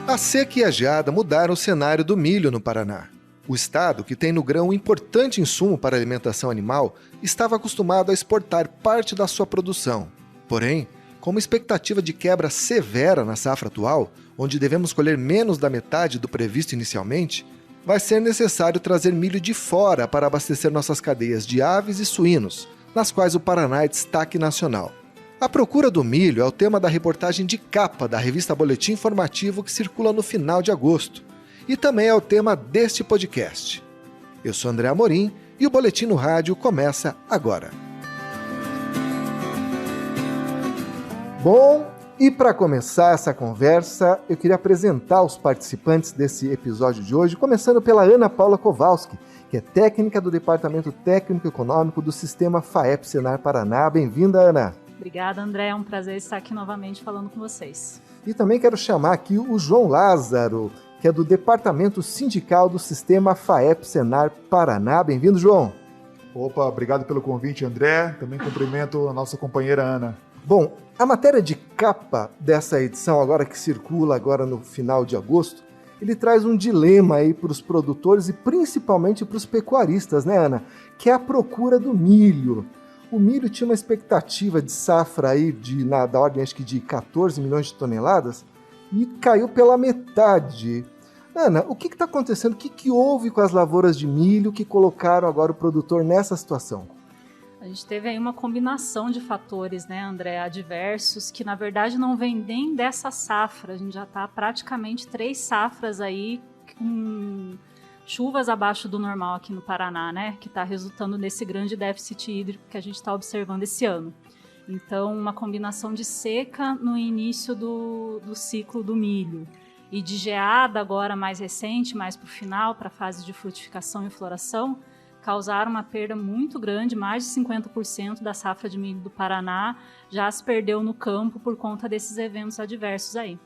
A seca e a geada mudaram o cenário do milho no Paraná. O estado, que tem no grão um importante insumo para a alimentação animal, estava acostumado a exportar parte da sua produção. Porém, com uma expectativa de quebra severa na safra atual, onde devemos colher menos da metade do previsto inicialmente, vai ser necessário trazer milho de fora para abastecer nossas cadeias de aves e suínos, nas quais o Paraná é destaque nacional. A procura do milho é o tema da reportagem de capa da revista Boletim Informativo que circula no final de agosto. E também é o tema deste podcast. Eu sou André Amorim e o Boletim no Rádio começa agora. Bom, e para começar essa conversa, eu queria apresentar os participantes desse episódio de hoje, começando pela Ana Paula Kowalski, que é técnica do Departamento Técnico Econômico do Sistema FAEP Senar Paraná. Bem-vinda, Ana. Obrigada, André. É um prazer estar aqui novamente falando com vocês. E também quero chamar aqui o João Lázaro, que é do Departamento Sindical do Sistema FAEP Senar Paraná. Bem-vindo, João. Opa, obrigado pelo convite, André. Também cumprimento a nossa companheira Ana. Bom, a matéria de capa dessa edição, agora que circula agora no final de agosto, ele traz um dilema aí para os produtores e principalmente para os pecuaristas, né, Ana? Que é a procura do milho. O milho tinha uma expectativa de safra aí da ordem, acho que de 14 milhões de toneladas e caiu pela metade. Ana, o que está acontecendo? O que houve com as lavouras de milho que colocaram agora o produtor nessa situação? A gente teve aí uma combinação de fatores, né, André, adversos, que na verdade não vem nem dessa safra. A gente já está praticamente 3 safras aí com chuvas abaixo do normal aqui no Paraná, né, que está resultando nesse grande déficit hídrico que a gente está observando esse ano. Então, uma combinação de seca no início do ciclo do milho e de geada agora mais recente, mais para o final, para a fase de frutificação e floração, causaram uma perda muito grande, mais de 50% da safra de milho do Paraná já se perdeu no campo por conta desses eventos adversos aí.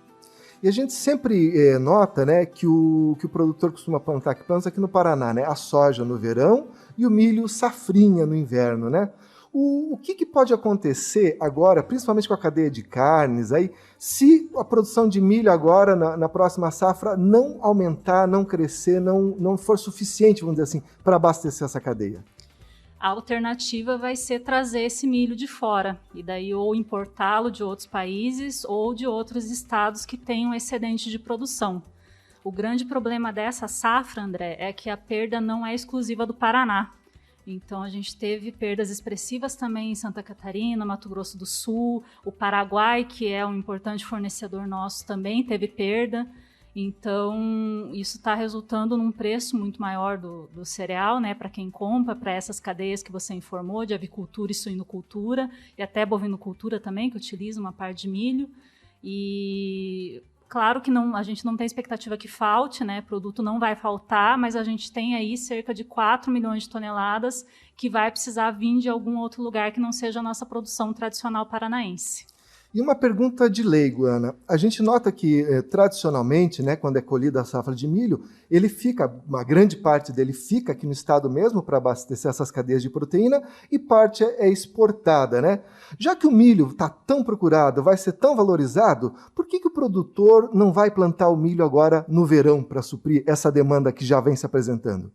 E a gente sempre nota, né, que o produtor costuma plantar, que planta aqui no Paraná, né, a soja no verão e o milho safrinha no inverno, né? O que pode acontecer agora, principalmente com a cadeia de carnes, aí, se a produção de milho agora, na próxima safra, não aumentar, não crescer, não for suficiente, vamos dizer assim, para abastecer essa cadeia? A alternativa vai ser trazer esse milho de fora, e daí ou importá-lo de outros países ou de outros estados que tenham excedente de produção. O grande problema dessa safra, André, é que a perda não é exclusiva do Paraná. Então, a gente teve perdas expressivas também em Santa Catarina, Mato Grosso do Sul, o Paraguai, que é um importante fornecedor nosso, também teve perda. Então, isso está resultando num preço muito maior do cereal, né, para quem compra, para essas cadeias que você informou, de avicultura e suinocultura, e até bovinocultura também, que utiliza uma parte de milho. E claro que a gente não tem expectativa que falte, né, produto não vai faltar, mas a gente tem aí cerca de 4 milhões de toneladas que vai precisar vir de algum outro lugar que não seja a nossa produção tradicional paranaense. E uma pergunta de leigo, Ana. A gente nota que, tradicionalmente, né, quando é colhida a safra de milho, uma grande parte dele fica aqui no estado mesmo para abastecer essas cadeias de proteína e parte é exportada, né? Já que o milho está tão procurado, vai ser tão valorizado, por que o produtor não vai plantar o milho agora no verão para suprir essa demanda que já vem se apresentando?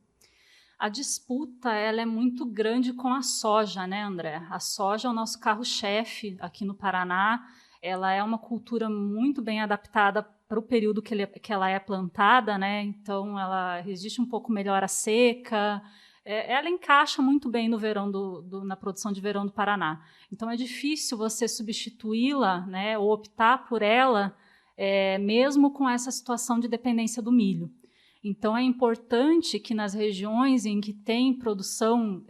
A disputa ela é muito grande com a soja, né, André? A soja é o nosso carro-chefe aqui no Paraná. Ela é uma cultura muito bem adaptada para o período que ela é plantada, né? Então, ela resiste um pouco melhor à seca. Ela encaixa muito bem no verão na produção de verão do Paraná. Então, é difícil você substituí-la, né, ou optar por ela, mesmo com essa situação de dependência do milho. Então, é importante que nas regiões em que tem produção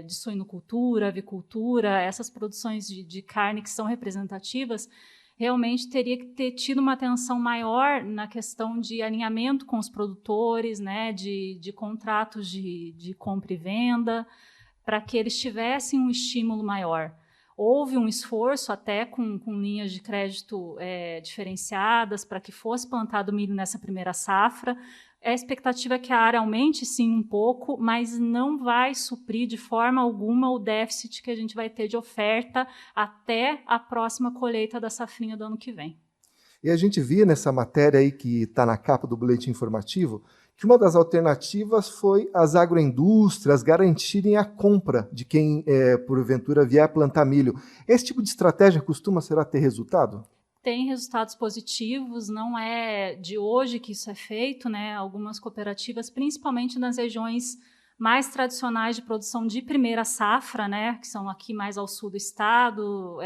de suinocultura, avicultura, essas produções de carne que são representativas, realmente teria que ter tido uma atenção maior na questão de alinhamento com os produtores, né, de contratos de compra e venda, para que eles tivessem um estímulo maior. Houve um esforço até com linhas de crédito diferenciadas para que fosse plantado milho nessa primeira safra. A expectativa é que a área aumente, sim, um pouco, mas não vai suprir de forma alguma o déficit que a gente vai ter de oferta até a próxima colheita da safrinha do ano que vem. E a gente via nessa matéria aí que está na capa do boletim informativo que uma das alternativas foi as agroindústrias garantirem a compra de quem, porventura, vier plantar milho. Esse tipo de estratégia costuma, será, ter resultado? Tem resultados positivos, não é de hoje que isso é feito, né? Algumas cooperativas, principalmente nas regiões mais tradicionais de produção de primeira safra, né? Que são aqui mais ao sul do estado,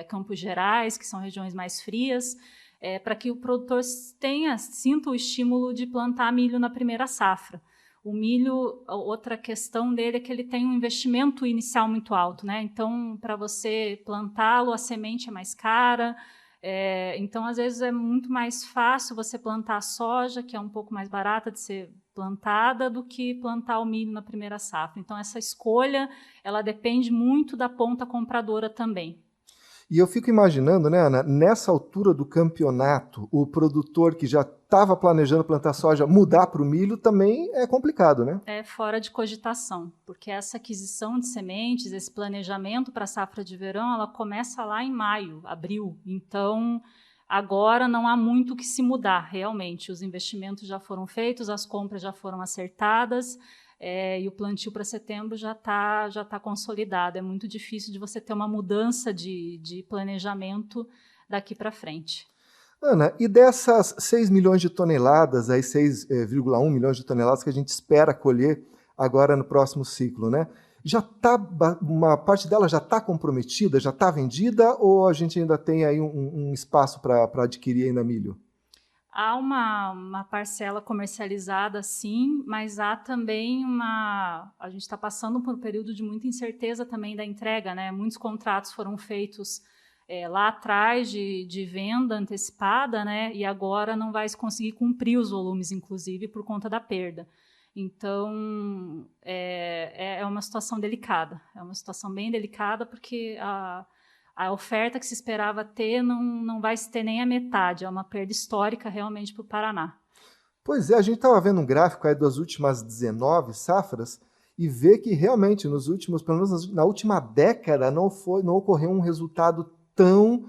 Campos Gerais, que são regiões mais frias, para que o produtor sinta o estímulo de plantar milho na primeira safra. O milho, outra questão dele é que ele tem um investimento inicial muito alto, né? Então, para você plantá-lo, a semente é mais cara. Então, às vezes, é muito mais fácil você plantar a soja, que é um pouco mais barata de ser plantada, do que plantar o milho na primeira safra. Então, essa escolha, ela depende muito da ponta compradora também. E eu fico imaginando, né, Ana, nessa altura do campeonato, o produtor que já estava planejando plantar soja mudar para o milho também é complicado, né? É fora de cogitação, porque essa aquisição de sementes, esse planejamento para a safra de verão, ela começa lá em maio, abril. Então, agora não há muito o que se mudar, realmente. Os investimentos já foram feitos, as compras já foram acertadas, e o plantio para setembro já tá consolidado. É muito difícil de você ter uma mudança de planejamento daqui para frente. Ana, e dessas 6 milhões de toneladas, aí 6,1 milhões de toneladas que a gente espera colher agora no próximo ciclo, né? Uma parte dela já está comprometida, já está vendida, ou a gente ainda tem aí um espaço para adquirir ainda milho? Há uma parcela comercializada, sim, mas há também a gente está passando por um período de muita incerteza também da entrega, né? Muitos contratos foram feitos lá atrás de venda antecipada, né? E agora não vai se conseguir cumprir os volumes, inclusive, por conta da perda. Então, é uma situação delicada. É uma situação bem delicada, porque a oferta que se esperava ter não vai se ter nem a metade. É uma perda histórica realmente para o Paraná. Pois é, a gente estava vendo um gráfico aí das últimas 19 safras e vê que realmente pelo menos na última década, não ocorreu um resultado tão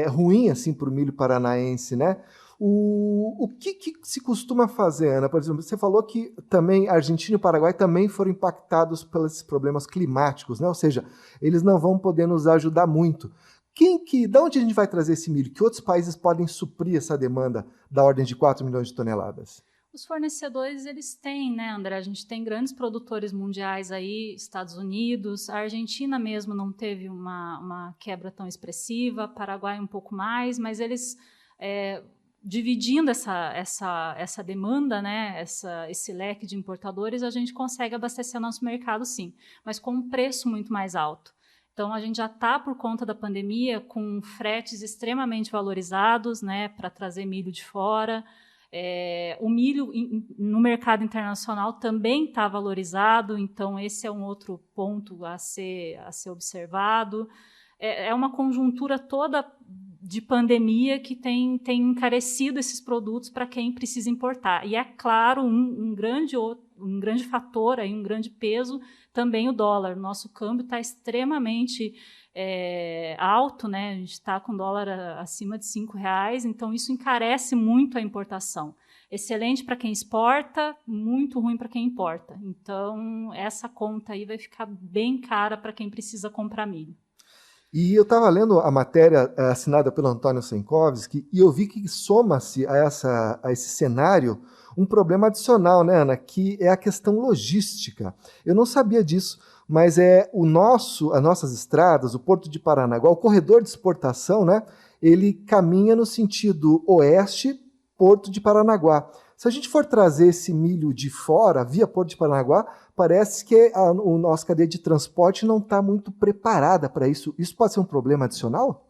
ruim assim para o milho paranaense, né? O que se costuma fazer, Ana? Por exemplo, você falou que também Argentina e Paraguai também foram impactados pelos problemas climáticos, né? Ou seja, eles não vão poder nos ajudar muito. Da onde a gente vai trazer esse milho? Que outros países podem suprir essa demanda da ordem de 4 milhões de toneladas? Os fornecedores, eles têm, né, André? A gente tem grandes produtores mundiais aí, Estados Unidos, a Argentina mesmo não teve uma quebra tão expressiva, Paraguai um pouco mais, mas eles, dividindo essa demanda, né, esse leque de importadores, a gente consegue abastecer nosso mercado, sim, mas com um preço muito mais alto. Então, a gente já está, por conta da pandemia, com fretes extremamente valorizados, né, para trazer milho de fora. O milho no mercado internacional também está valorizado, então esse é um outro ponto a ser observado. É uma conjuntura toda de pandemia que tem encarecido esses produtos para quem precisa importar. E é claro, um grande fator, aí, um grande peso, também o dólar. Nosso câmbio está extremamente alto, né? A gente está com dólar acima de R$5, então isso encarece muito a importação. Excelente para quem exporta, muito ruim para quem importa. Então, essa conta aí vai ficar bem cara para quem precisa comprar milho. E eu estava lendo a matéria assinada pelo Antônio Senkovski e eu vi que soma-se a esse cenário um problema adicional, né, Ana, que é a questão logística. Eu não sabia disso, mas as nossas estradas, o Porto de Paranaguá, o corredor de exportação, né, ele caminha no sentido oeste, Porto de Paranaguá. Se a gente for trazer esse milho de fora, via Porto de Paranaguá, parece que a nossa cadeia de transporte não está muito preparada para isso. Isso pode ser um problema adicional?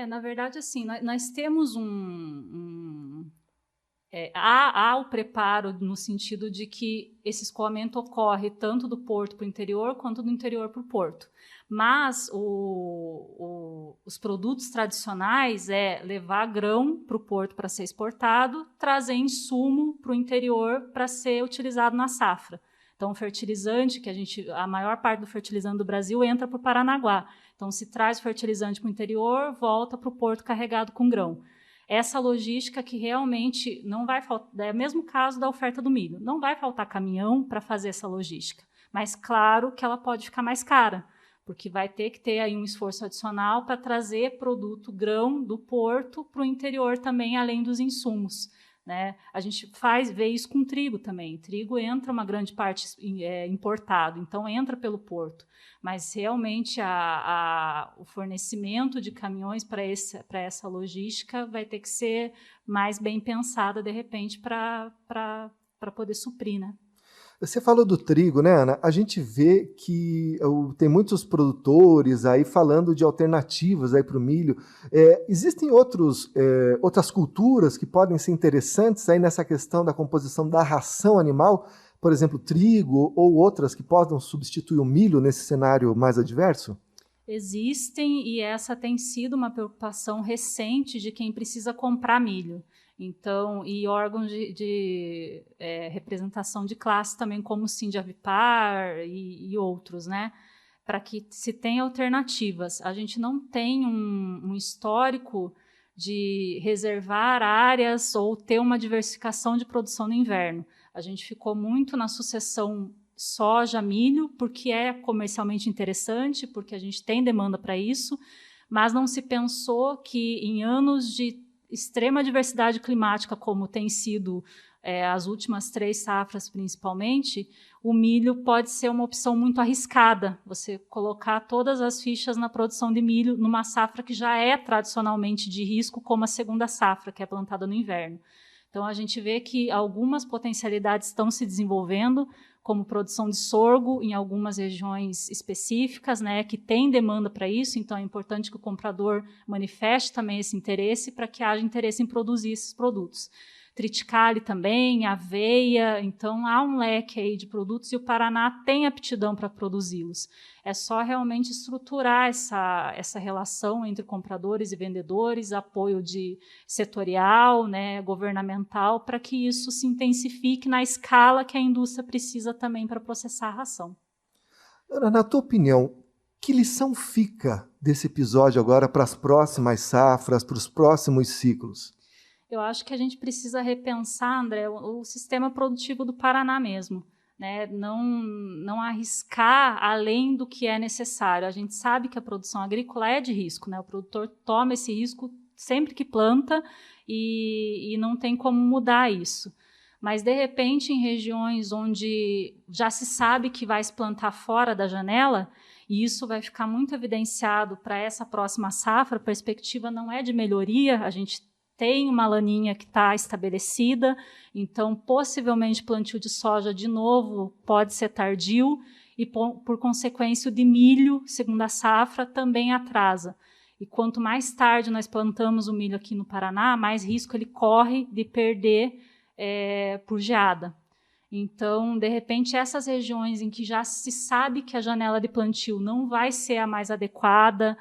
Na verdade, assim, nós temos há o preparo no sentido de que esse escoamento ocorre tanto do porto para o interior quanto do interior para o porto. Mas os produtos tradicionais é levar grão para o porto para ser exportado, trazer insumo para o interior para ser utilizado na safra. Então, o fertilizante, a maior parte do fertilizante do Brasil entra para o Paranaguá. Então, se traz fertilizante para o interior, volta para o porto carregado com grão. essa logística que realmente não vai faltar, é o mesmo caso da oferta do milho, não vai faltar caminhão para fazer essa logística, mas claro que ela pode ficar mais cara, porque vai ter que ter aí um esforço adicional para trazer produto grão do porto para o interior também, além dos insumos. Né? A gente vê isso com trigo também. Trigo entra uma grande parte importado, então entra pelo porto. Mas realmente o fornecimento de caminhões para essa logística vai ter que ser mais bem pensada, de repente, para poder suprir, né? Você falou do trigo, né, Ana? A gente vê que tem muitos produtores aí falando de alternativas para o milho. Existem outras culturas que podem ser interessantes aí nessa questão da composição da ração animal, por exemplo, trigo ou outras que possam substituir o milho nesse cenário mais adverso? Existem, e essa tem sido uma preocupação recente de quem precisa comprar milho. Então, e órgãos de representação de classe também, como o Sindavipar e outros, né? Para que se tenha alternativas. A gente não tem um histórico de reservar áreas ou ter uma diversificação de produção no inverno. A gente ficou muito na sucessão soja, milho, porque é comercialmente interessante, porque a gente tem demanda para isso, mas não se pensou que em anos de extrema diversidade climática, como tem sido as últimas 3 safras principalmente, o milho pode ser uma opção muito arriscada, você colocar todas as fichas na produção de milho numa safra que já é tradicionalmente de risco, como a segunda safra, que é plantada no inverno. Então, a gente vê que algumas potencialidades estão se desenvolvendo, como produção de sorgo em algumas regiões específicas, né, que tem demanda para isso, então é importante que o comprador manifeste também esse interesse para que haja interesse em produzir esses produtos. Triticale também, aveia, então há um leque aí de produtos e o Paraná tem aptidão para produzi-los. É só realmente estruturar essa relação entre compradores e vendedores, apoio setorial, né, governamental, para que isso se intensifique na escala que a indústria precisa também para processar a ração. Ana, na tua opinião, que lição fica desse episódio agora para as próximas safras, para os próximos ciclos? Eu acho que a gente precisa repensar, André, o sistema produtivo do Paraná mesmo, né? Não arriscar além do que é necessário. A gente sabe que a produção agrícola é de risco, né? O produtor toma esse risco sempre que planta e não tem como mudar isso. Mas, de repente, em regiões onde já se sabe que vai se plantar fora da janela, e isso vai ficar muito evidenciado para essa próxima safra, a perspectiva não é de melhoria, a gente tem uma laninha que está estabelecida, então possivelmente plantio de soja de novo pode ser tardio e por consequência o de milho, segunda safra, também atrasa. E quanto mais tarde nós plantamos o milho aqui no Paraná, mais risco ele corre de perder por geada. Então, de repente, essas regiões em que já se sabe que a janela de plantio não vai ser a mais adequada,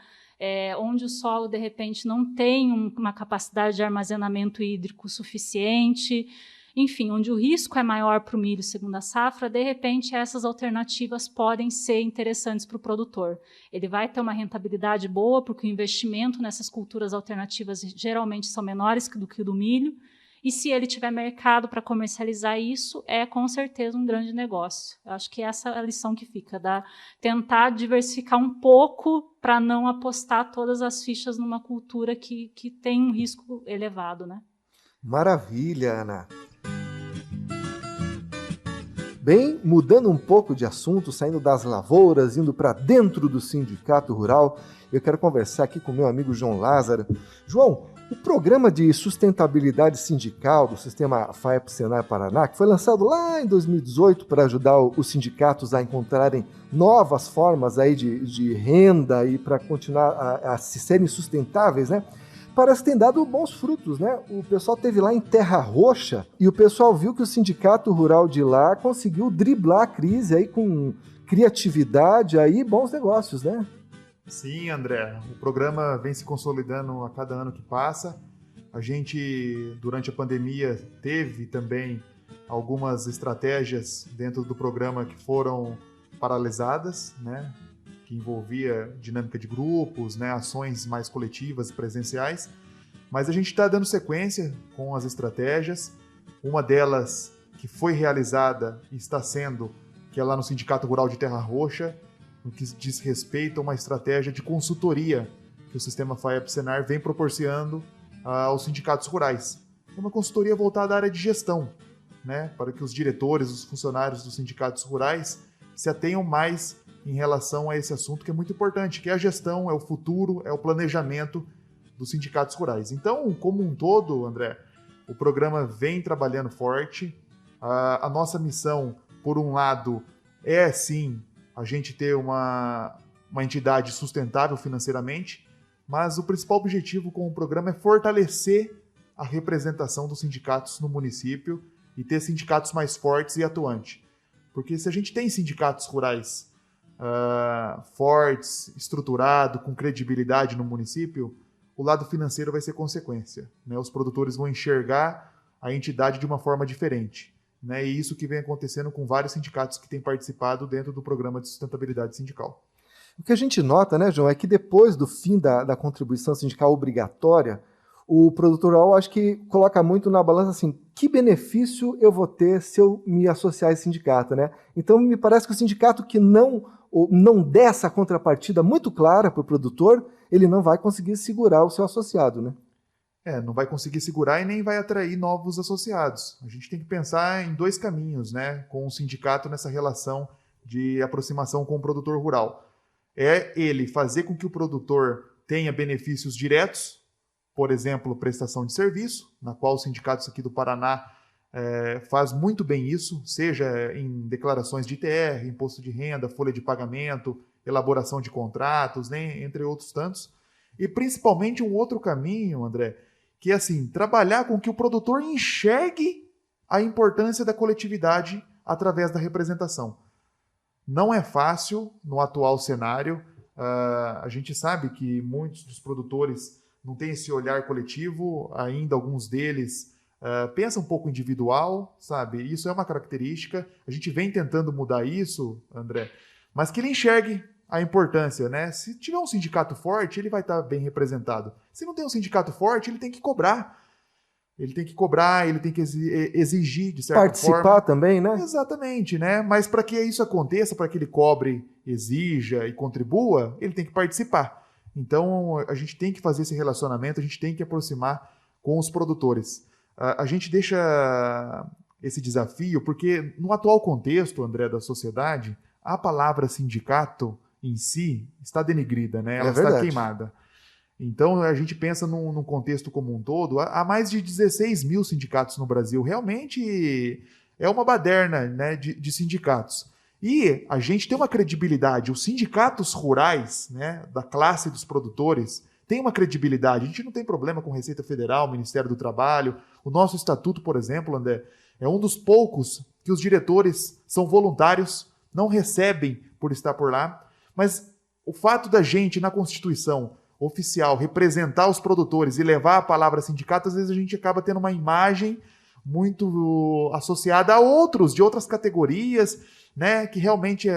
onde o solo, de repente, não tem uma capacidade de armazenamento hídrico suficiente, enfim, onde o risco é maior para o milho segunda safra, de repente, essas alternativas podem ser interessantes para o produtor. Ele vai ter uma rentabilidade boa, porque o investimento nessas culturas alternativas geralmente são menores do que o do milho, e se ele tiver mercado para comercializar isso, é com certeza um grande negócio. Eu acho que essa é a lição que fica, tentar diversificar um pouco para não apostar todas as fichas numa cultura que tem um risco elevado, né? Maravilha, Ana! Bem, mudando um pouco de assunto, saindo das lavouras, indo para dentro do Sindicato Rural, eu quero conversar aqui com meu amigo João Lázaro. João, o programa de sustentabilidade sindical do sistema FAEP-SENAI Paraná, que foi lançado lá em 2018 para ajudar os sindicatos a encontrarem novas formas aí de renda e para continuar a serem sustentáveis, né? Parece que tem dado bons frutos, né? O pessoal esteve lá em Terra Roxa e o pessoal viu que o sindicato rural de lá conseguiu driblar a crise aí com criatividade aí e bons negócios, né? Sim, André. O programa vem se consolidando a cada ano que passa. A gente, durante a pandemia, teve também algumas estratégias dentro do programa que foram paralisadas, né? Que envolvia dinâmica de grupos, né? Ações mais coletivas e presenciais. Mas a gente está dando sequência com as estratégias. Uma delas que foi realizada e está sendo, que é lá no Sindicato Rural de Terra Roxa, no que diz respeito a uma estratégia de consultoria que o Sistema FAEP-Senar vem proporcionando aos sindicatos rurais. É uma consultoria voltada à área de gestão, né, para que os diretores, os funcionários dos sindicatos rurais se atenham mais em relação a esse assunto que é muito importante, que é a gestão, é o futuro, é o planejamento dos sindicatos rurais. Então, como um todo, André, o programa vem trabalhando forte. A nossa missão, por um lado, é sim a gente ter uma entidade sustentável financeiramente, mas o principal objetivo com o programa é fortalecer a representação dos sindicatos no município e ter sindicatos mais fortes e atuantes. Porque se a gente tem sindicatos rurais fortes, estruturados, com credibilidade no município, o lado financeiro vai ser consequência, né? Os produtores vão enxergar a entidade de uma forma diferente, né? E isso que vem acontecendo com vários sindicatos que têm participado dentro do programa de sustentabilidade sindical. O que a gente nota, né, João, é que depois do fim da contribuição sindical obrigatória, o produtor rural acho que coloca muito na balança assim, que benefício eu vou ter se eu me associar a esse sindicato, né? Então me parece que o sindicato que não der essa contrapartida muito clara para o produtor, ele não vai conseguir segurar o seu associado, né? Não vai conseguir segurar e nem vai atrair novos associados. A gente tem que pensar em dois caminhos, né, com o sindicato nessa relação de aproximação com o produtor rural. É ele fazer com que o produtor tenha benefícios diretos, por exemplo, prestação de serviço, na qual os sindicatos aqui do Paraná faz muito bem isso, seja em declarações de ITR, imposto de renda, folha de pagamento, elaboração de contratos, né, entre outros tantos. E principalmente um outro caminho, André, que é assim, trabalhar com que o produtor enxergue a importância da coletividade através da representação. Não é fácil no atual cenário. A gente sabe que muitos dos produtores não têm esse olhar coletivo, ainda alguns deles pensam um pouco individual, sabe? Isso é uma característica. A gente vem tentando mudar isso, André, mas que ele enxergue a importância, né? Se tiver um sindicato forte, ele vai estar bem representado. Se não tem um sindicato forte, ele tem que cobrar. Ele tem que exigir, de certa forma. Participar também, né? Exatamente, né? Mas para que isso aconteça, para que ele cobre, exija e contribua, ele tem que participar. Então, a gente tem que fazer esse relacionamento, a gente tem que aproximar com os produtores. A gente deixa esse desafio porque, no atual contexto, André, da sociedade, a palavra sindicato em si está denegrida, né? Ela está queimada. Então, a gente pensa num contexto como um todo, há mais de 16 mil sindicatos no Brasil. Realmente é uma baderna, né, de sindicatos. E a gente tem uma credibilidade. Os sindicatos rurais, né, da classe dos produtores, têm uma credibilidade. A gente não tem problema com Receita Federal, Ministério do Trabalho. O nosso estatuto, por exemplo, André, é um dos poucos que os diretores são voluntários, não recebem por estar por lá. Mas o fato da gente, na Constituição oficial, representar os produtores e levar a palavra sindicato, às vezes a gente acaba tendo uma imagem muito associada a outros, de outras categorias, né, que realmente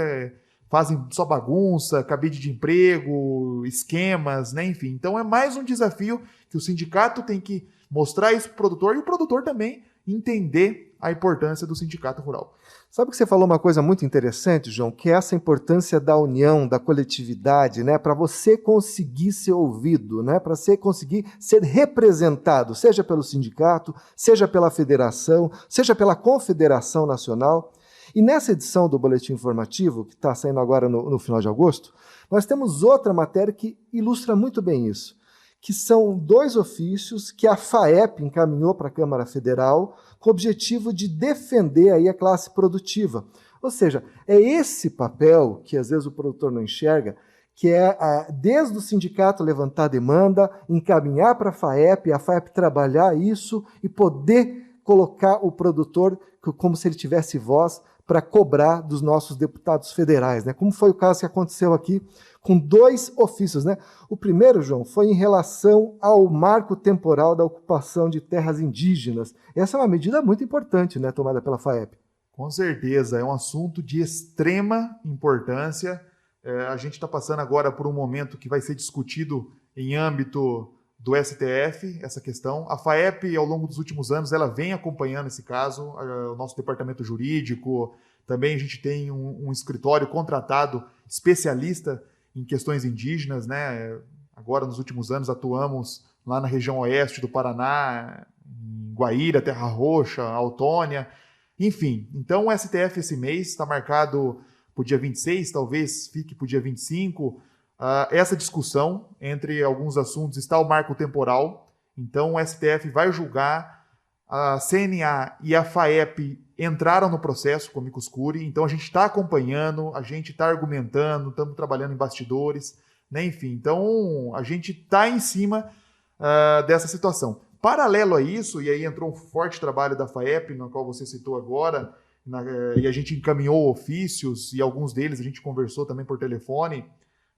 fazem só bagunça, cabide de emprego, esquemas, né, enfim. Então é mais um desafio que o sindicato tem que mostrar isso para o produtor e o produtor também entender a importância do sindicato rural. Sabe que você falou uma coisa muito interessante, João, que é essa importância da união, da coletividade, né, para você conseguir ser ouvido, né, para você conseguir ser representado, seja pelo sindicato, seja pela federação, seja pela confederação nacional. E nessa edição do Boletim Informativo, que está saindo agora no final de agosto, nós temos outra matéria que ilustra muito bem isso, que são 2 ofícios que a FAEP encaminhou para a Câmara Federal com o objetivo de defender aí a classe produtiva. Ou seja, é esse papel que às vezes o produtor não enxerga, que é desde o sindicato levantar a demanda, encaminhar para a FAEP trabalhar isso e poder colocar o produtor como se ele tivesse voz para cobrar dos nossos deputados federais, né? Como foi o caso que aconteceu aqui com 2 ofícios, né? O primeiro, João, foi em relação ao marco temporal da ocupação de terras indígenas. Essa é uma medida muito importante, né, tomada pela FAEP. Com certeza, é um assunto de extrema importância. A gente está passando agora por um momento que vai ser discutido em âmbito do STF, essa questão. A FAEP, ao longo dos últimos anos, ela vem acompanhando esse caso, o nosso departamento jurídico, também a gente tem um escritório contratado especialista em questões indígenas, né? Agora, nos últimos anos, atuamos lá na região oeste do Paraná, em Guaíra, Terra Roxa, Autônia, enfim. Então, o STF esse mês está marcado para o dia 26, talvez fique para o dia 25, essa discussão entre alguns assuntos está o marco temporal. Então, o STF vai julgar, a CNA e a FAEP entraram no processo com o amicus curiae, então a gente está acompanhando, a gente está argumentando, estamos trabalhando em bastidores, né? Enfim, então a gente está em cima dessa situação. Paralelo a isso, e aí entrou um forte trabalho da FAEP, no qual você citou agora, e a gente encaminhou ofícios, e alguns deles a gente conversou também por telefone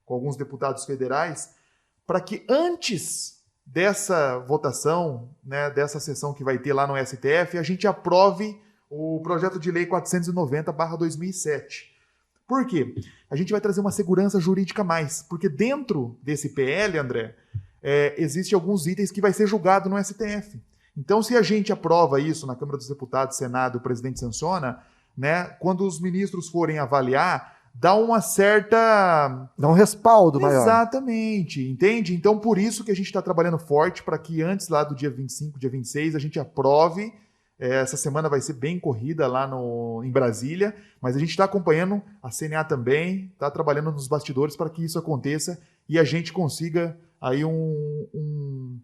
com alguns deputados federais, para que antes dessa votação, né, dessa sessão que vai ter lá no STF, a gente aprove o projeto de lei 490/2007. Por quê? A gente vai trazer uma segurança jurídica a mais, porque dentro desse PL, André, existem alguns itens que vai ser julgado no STF. Então, se a gente aprova isso na Câmara dos Deputados, Senado, o presidente sanciona, né, quando os ministros forem avaliar, dá uma certa... Dá um respaldo maior. Exatamente, entende? Então, por isso que a gente está trabalhando forte para que antes lá do dia 25, dia 26, a gente aprove. Essa semana vai ser bem corrida lá em Brasília, mas a gente está acompanhando, a CNA também, está trabalhando nos bastidores para que isso aconteça e a gente consiga aí um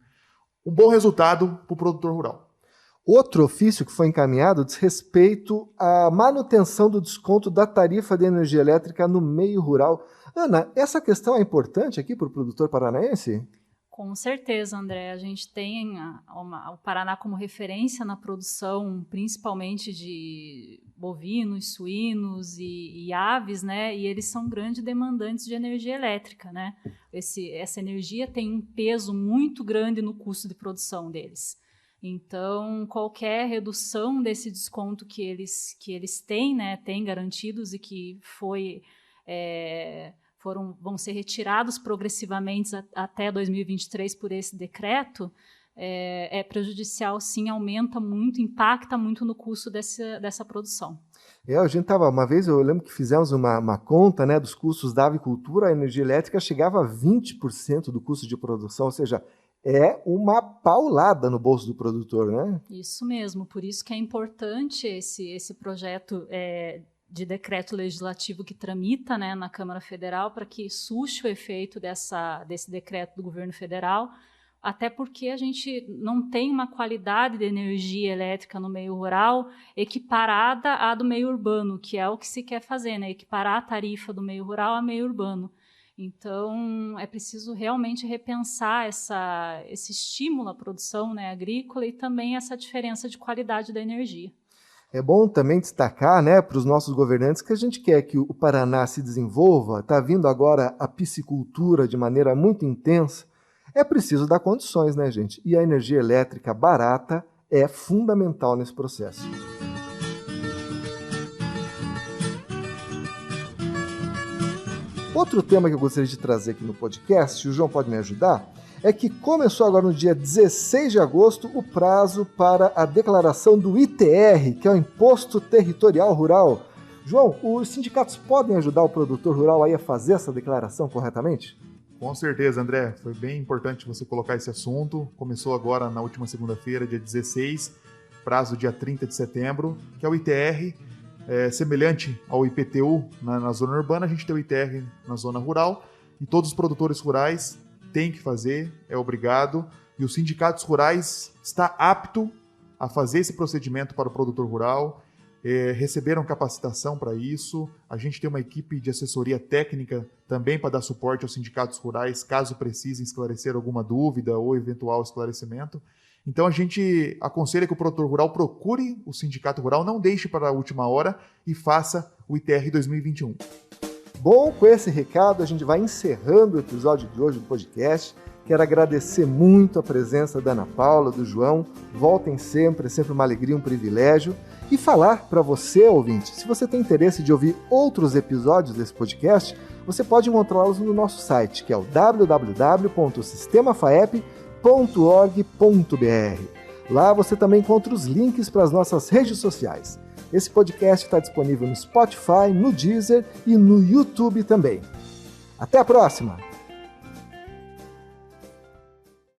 bom resultado para o produtor rural. Outro ofício que foi encaminhado diz respeito à manutenção do desconto da tarifa de energia elétrica no meio rural. Ana, essa questão é importante aqui para o produtor paranaense? Com certeza, André. A gente tem o Paraná como referência na produção, principalmente de bovinos, suínos e aves, né? E eles são grandes demandantes de energia elétrica, né? Essa energia tem um peso muito grande no custo de produção deles. Então, qualquer redução desse desconto que eles têm, né, têm garantidos e que vão ser retirados progressivamente até 2023 por esse decreto, é prejudicial, sim, aumenta muito, impacta muito no custo dessa produção. A gente estava, uma vez eu lembro que fizemos uma conta, né, dos custos da avicultura, a energia elétrica chegava a 20% do custo de produção, ou seja, é uma paulada no bolso do produtor, né? Isso mesmo, por isso que é importante esse projeto de decreto legislativo que tramita, né, na Câmara Federal, para que surte o efeito desse decreto do governo federal, até porque a gente não tem uma qualidade de energia elétrica no meio rural equiparada à do meio urbano, que é o que se quer fazer, né, equiparar a tarifa do meio rural ao meio urbano. Então, é preciso realmente repensar esse estímulo à produção, né, agrícola e também essa diferença de qualidade da energia. É bom também destacar, né, para os nossos governantes que a gente quer que o Paraná se desenvolva, está vindo agora a piscicultura de maneira muito intensa, é preciso dar condições, né, gente? E a energia elétrica barata é fundamental nesse processo. Outro tema que eu gostaria de trazer aqui no podcast, o João pode me ajudar, é que começou agora no dia 16 de agosto o prazo para a declaração do ITR, que é o Imposto Territorial Rural. João, os sindicatos podem ajudar o produtor rural aí a fazer essa declaração corretamente? Com certeza, André. Foi bem importante você colocar esse assunto. Começou agora na última segunda-feira, dia 16, prazo dia 30 de setembro, que é o ITR. Semelhante ao IPTU na zona urbana, a gente tem o ITR na zona rural e todos os produtores rurais têm que fazer, é obrigado, e os sindicatos rurais está apto a fazer esse procedimento para o produtor rural, receberam capacitação para isso, a gente tem uma equipe de assessoria técnica também para dar suporte aos sindicatos rurais, caso precisem esclarecer alguma dúvida ou eventual esclarecimento. Então a gente aconselha que o produtor rural procure o sindicato rural, não deixe para a última hora e faça o ITR 2021. Bom, com esse recado a gente vai encerrando o episódio de hoje do podcast. Quero agradecer muito a presença da Ana Paula, do João. Voltem sempre, é sempre uma alegria, um privilégio. E falar para você, ouvinte, se você tem interesse de ouvir outros episódios desse podcast, você pode encontrá-los no nosso site, que é o www.sistemafaep.com.br. Lá você também encontra os links para as nossas redes sociais. Esse podcast está disponível no Spotify, no Deezer e no YouTube também. Até a próxima!